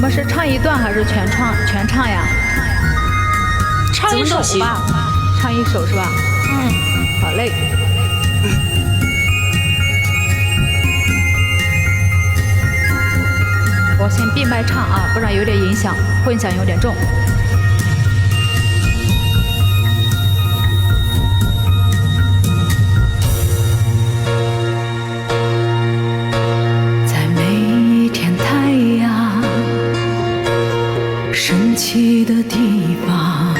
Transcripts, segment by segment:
们是唱一段还是全唱呀？唱一首吧，唱一首是吧？好嘞。我先闭麦唱啊，不然有点影响，混响有点重。在每一天太阳升起的地方，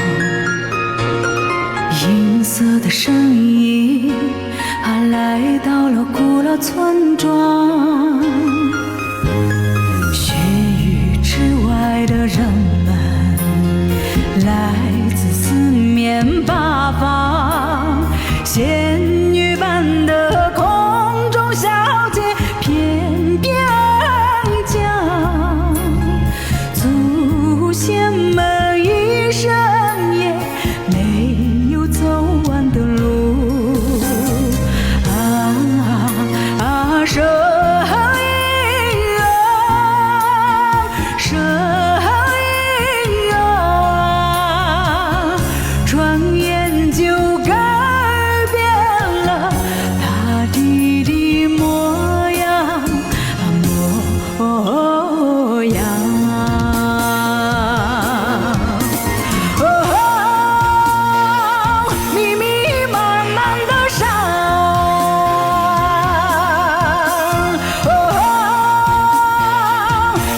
银色的身影来到了古老村庄。雪域之外的人们来自四面八方，仙女般的空中小姐翩翩讲，祖先们一生也没有走完的路啊，声音啊，声音啊，转眼就改变了大地的模样，模样。密密麻麻的山，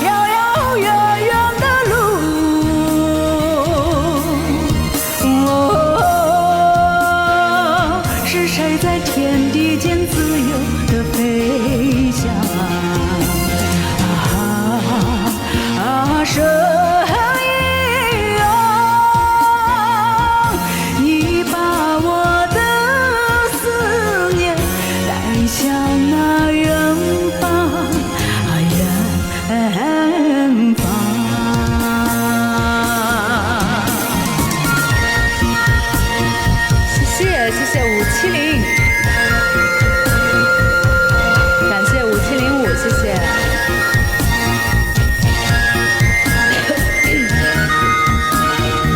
遥遥远远的路，是谁在天地间自由地飞翔？声音啊，你把我的思念带向那远方，远方。谢谢570，感谢5705，谢谢。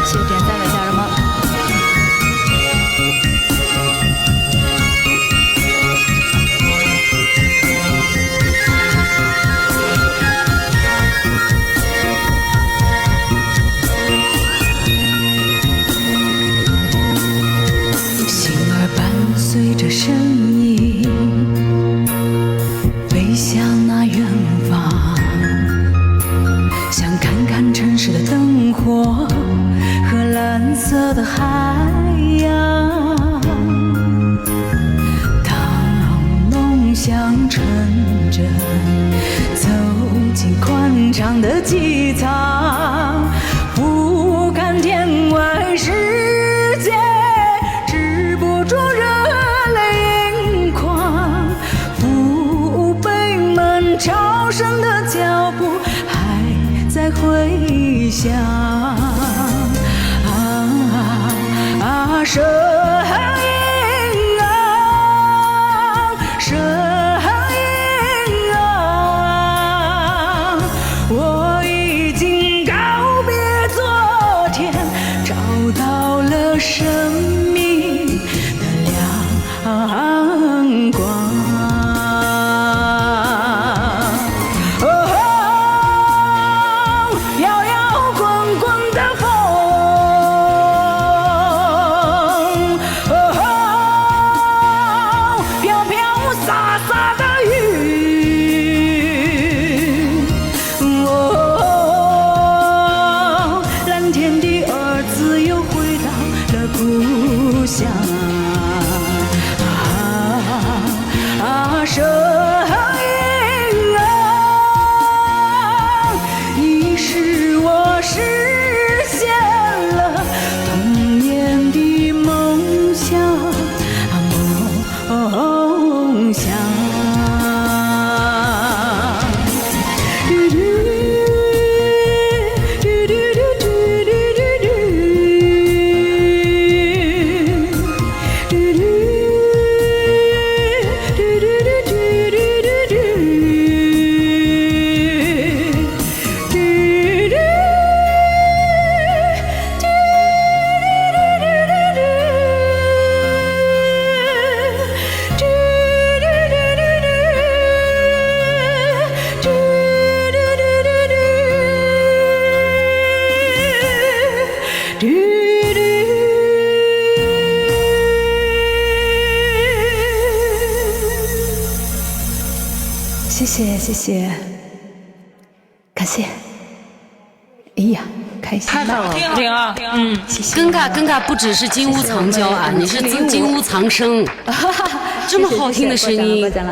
谢谢点赞的家人们。星儿伴随着声音飞向那远方，想看看城市的灯火和蓝色的海洋。当梦想成真，走进宽敞的机舱，俯瞰天外世界，止不住热泪盈眶。父辈们朝圣的脚步还在回响，声音啊，声音啊，我已经告别昨天，找到了生命的亮光。摇摇滚滚的风，飘飘洒洒的雨，蓝天的儿子又回到了故乡。声音啊，你使我实现了童年的梦想，梦想。谢谢谢，感谢。哎呀，开心太好了，听啊，谢谢。尴尬不只是金屋藏娇啊，你是金屋藏声，这么好听的声音都。